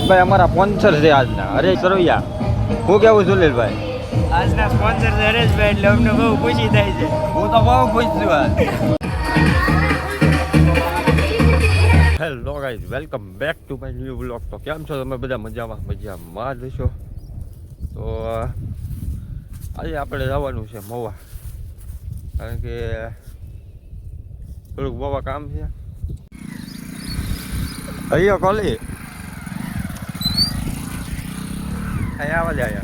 હરેશભાઈ અમારા સ્પોન્સર છે આજના, હરેશ સરવૈયા. હું કેવું સુનિલભાઈ? આજના સ્પોન્સર છે હરેશભાઈ, એટલે અમને બહુ ખુશી થાય છે. હું તો બહુ ખુશ છું આજ. Hello guys, welcome back to my new blog. તો કેમ છો તમે બધા? મજામાં જશો. તો આજે આપણે જવાનું છે મહુવા, કારણ કે થોડુંક મહુવા કામ છે. અહીંયા કોલી અહીંયા આવા જાય.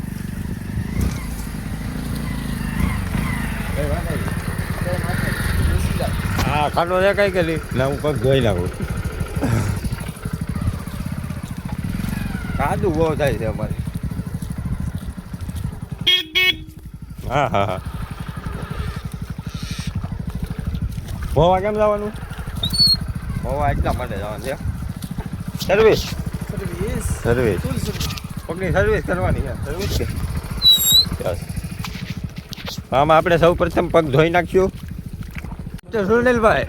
હા, ખાનો છે કઈ ગયેલી ના, હું પગ ધોઈ નાખું. કાદુ બહુ થાય છે અમારે. હા હા હા. મહુવા કેમ જવાનું? મહુવા એટલા માટે જવાનું છે, સર્વિસ પગની સર્વિસ કરવાની છે. સર્વિસ કે આમાં આપણે સૌ પ્રથમ પગ ધોઈ નાખ્યું. સુનિલભાઈ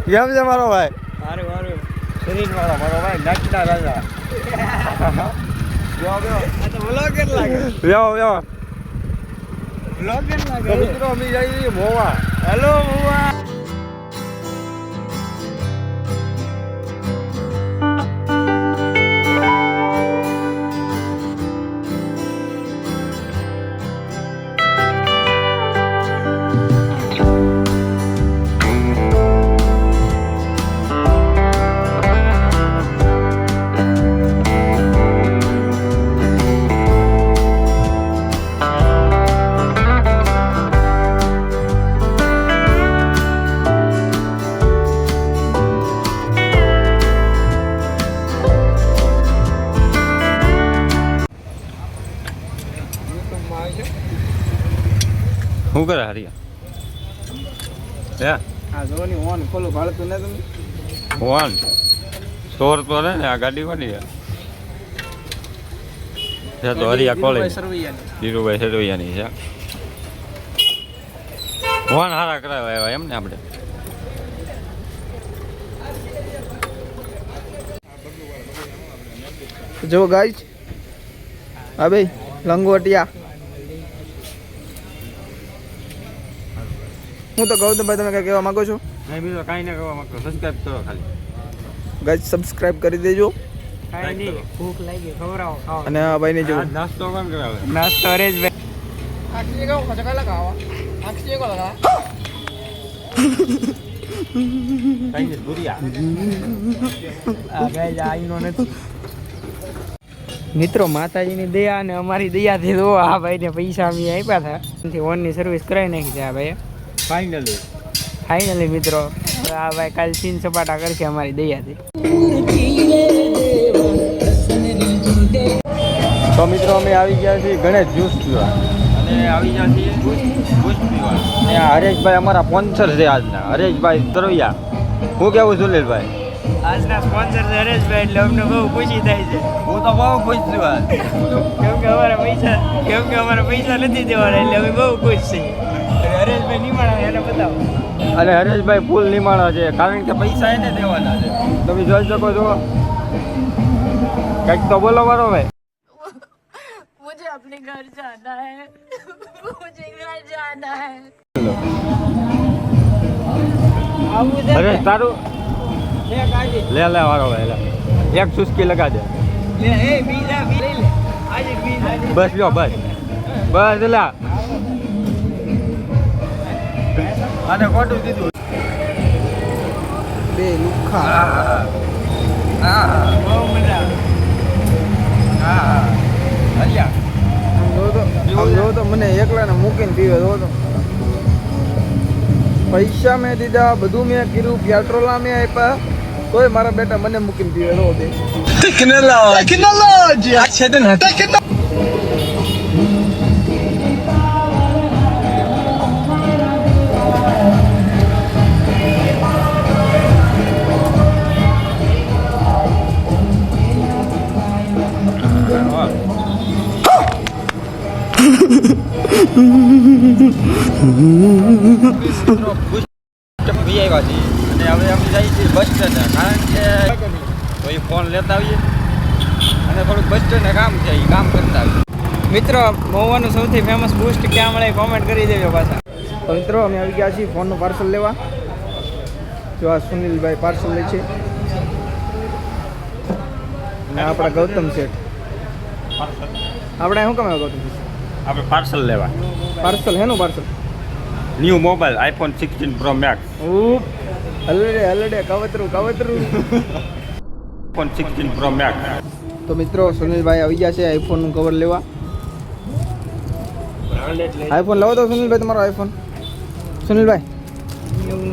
કેમ છે મારો ભાઈ? સારું સારું. શરીર વાળો મારો ભાઈ, નાચના રાજા. વ્લોગર લાગે. વ્લોગર લાગે. મિત્રો અમે જઈએ મહુવા. હેલો મહુવા. શું કરે હરિયા? હે આ જોની ઓન ખોલો ભાળતું ને તમે. વન સ્ટોર તો ને આ ગાડી કોની છે? તો હરિયા કોલેજ ધીરુભાઈ સરવૈયાની છે. વન હારા કરાવ્યા એવા એમ ને આપણે. જો ગાઈસ હા ભાઈ લંગોટિયા. હું તો ગૌતમભાઈ, તમે કઈ કહેવા માંગો છો? નહીં બીજો કાંઈ ના કહેવા માંગતો. સબસ્ક્રાઈબ કરો ખાલી ગાઈસ, સબસ્ક્રાઇબ કરી દેજો. કાંઈ નહીં, ભૂખ લાગી ખવડાવો ખાઓ. અને આ ભાઈને જો નાસ્તો કોણ કરાવે? નાસ્તો હરેશભાઈ. આખી કો ખચકા લગાવા. આખી કો લગા. કાંઈ નહીં દુરિયા. આ ગાઈસ આઈનો નથી. મિત્રો, માતાજીની દયા અને અમારી દયાથી તો આ ભાઈને પૈસા અમે આપ્યા હતા. ઓનની સર્વિસ કરાવી નાખી છે આ ભાઈએ ફાઇનલી. મિત્રો, આ ભાઈ કાલ સીન સપાટા કરશે અમારી દયાથી. તો મિત્રો અમે આવી ગયા છીએ ગણેશ જ્યુસ પીવા, અને આવી ગયા છીએ જ્યુસ પીવા. અને આ હરેશભાઈ અમારા સ્પોન્સર છે આજના, હરેશભાઈ સરવૈયા. હું કેવું સુનિલભાઈ? આજના સ્પોન્સર છે હરેશભાઈ, એટલે અમને બહુ ખુશી થાય છે. હું તો બહુ ખુશ છું આજ. કેમ કે અમારા પૈસા નથી દેવાના, એટલે અમે બહુ ખુશ છીએ. હરેશભાઈ નિમાણા એને બતાવો. અને હરેશભાઈ ફૂલ નિમાણો છે, કારણ કે પૈસા એને દેવાના છે. તમે જોઈ શકો છો. કંઈક તો બોલો મારો ભાઈ. मुझे अपने घर जाना है मुझे घर जाना है અરે તારું લે વાળો ભાઈ લે. એક ચુસ્કી લગા દે. બસ લ્યો બસ લા. આને ખોટું દીધું. બે લુખા. બહુ મજા આવે. આમ જો તો મને એકલાને મૂકીને પીવે. જો તો પૈસા મેં દીધા, બધું મેં કર્યું, પેટ્રોલા મેં આપ્યા, તોય મારા બેટા મને મૂકીને પીવે. રો દે પી આવ્યા છીએ અને હવે અમે જઈએ છીએ બસ સ્ટેન્ડ, કારણ કે કોઈ ફોન લેતા આવીએ અને બસ સ્ટેન્ડે કામ છે એ કામ કરતા આવીએ. મિત્રો મહુવાનું સૌથી ફેમસ બૂસ્ટ ક્યાં મળે કોમેન્ટ કરી દેજો પાછા. તો મિત્રો અમે આવી ગયા છીએ ફોનનું પાર્સલ લેવા. જો આ સુનિલભાઈ પાર્સલ લે છે અને આપણા ગૌતમ શેઠ. આપણે શું કામ ગૌતમ શેઠ? આપણે પાર્સલ લેવા. પાર્સલ હેનું parcel? New mobile iPhone 16 pro max. હલડે કાવતરું આઈફોન 16 પ્રો મેક્સ. તો મિત્રો સુનિલભાઈ આવી ગયા છે આઈફોનનું કવર લેવા. આઈફોન લાવો તો સુનિલભાઈ, તમારો આઈફોન. સુનિલભાઈ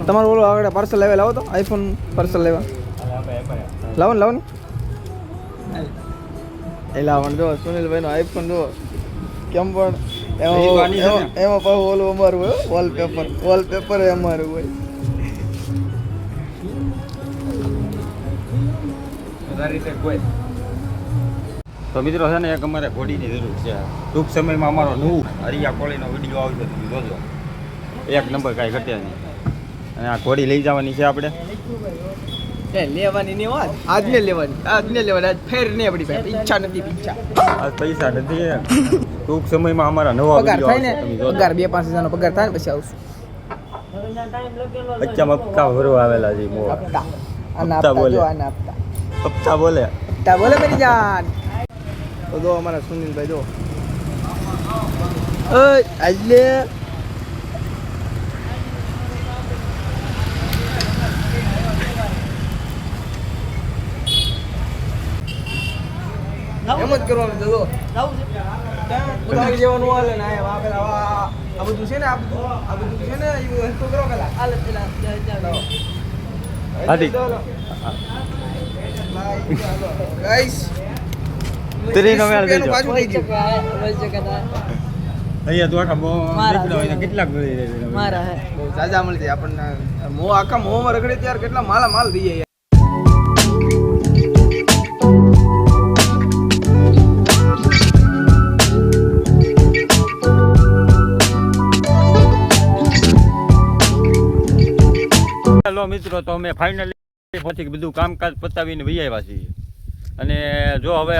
તમારું ઓલો આગળ પાર્સલ લાવે, લાવો તો આઈફોન પાર્સલ લેવા. લાવો ને એ લાવવાનું. જો સુનિલભાઈનો આઈફોન જો કેમ પણ એમાં પાછું ઓલું અમારું હોય વોલપેપર અમારું હોય. તો મિત્રો છે ને એક અમારે ઘોડીની જરૂર છે. ટૂંક સમયમાં અમારો નવું હરિયા કોળીનો વિડીયો આવશે, તમે જોજો. એક નંબર કાંઈ ઘટે નહીં. અને આ ઘોડી લઈ જવાની છે આપણે. લેવાની નહીં વાત, આજને લેવાની આજ ફેર નહીં. આપણી પાસે ઈચ્છા નથી, ઈચ્છા આ પૈસા નથી. ટૂંક સમયમાં અમારા નવા પગાર વિડીયો થાય ને, આવશે, તમે જોજો. પગાર 2-5 હજારનો પગાર થાય ને પછી આવશું. બચ્ચામાં હપ્તા ભરવા આવેલા છે. મોવા હપ્તા આના હપ્તા હપ્તા બોલે. જો આના હપ્તા હપ્તા બોલે. હપ્તા બોલે મેરી જાન. તો જો અમારા સુનિલભાઈ જો આજલે એમ જ કરવાનું છે. જો ઉતારી જેવાનું હાલે ને આ પેલા આ બધું છે ને, આ બધું છે ને, એ હરખું કરો પેલા. હાથી. ગાઈસ ત્રીનો મેળ દેજો. પાછું થઈ ગયું. અહીંયા તો આખા નીકળ્યા હોય તો કેટલાક મળી રહે. બહુ તાજા મળી જાય આપણને. મોં આખા મોંમાં રગડે ત્યારે કેટલા માલ થઈ જાય. હેલો મિત્રો, તો અમે ફાઇનલી પછી બધું કામકાજ પતાવીને વહી આવ્યા છીએ. અને જો હવે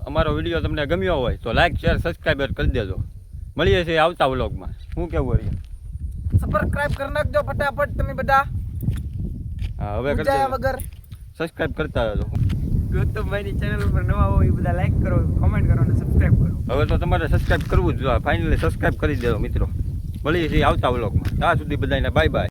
અમારો વિડીયો તમને ગમ્યો હોય તો લાઈક શેર સબસ્ક્રાઈબર કરી દેજો. મળીએ છીએ આવતા વ્લોગમાં. શું કેવું હરિયા? સબસ્ક્રાઇબ કરી નાખજો ફટાફટ તમે બધા. હા હવે ઉજાયા વગર સબસ્ક્રાઈબ કરતા રહેજો. ગૌતમભાઈની ચેનલ ઉપર નવા હોય એ બધા લાઈક કરો, કોમેન્ટ કરો અને સબસ્ક્રાઇબ કરો. હવે તો તમારે સબસ્ક્રાઈબ કરવું જ જોઈએ. ફાઇનલી સબસ્ક્રાઈબ કરી દેજો મિત્રો. મળીએ છીએ આવતા વ્લોગમાં. ત્યાં સુધી બધાને બાય બાય.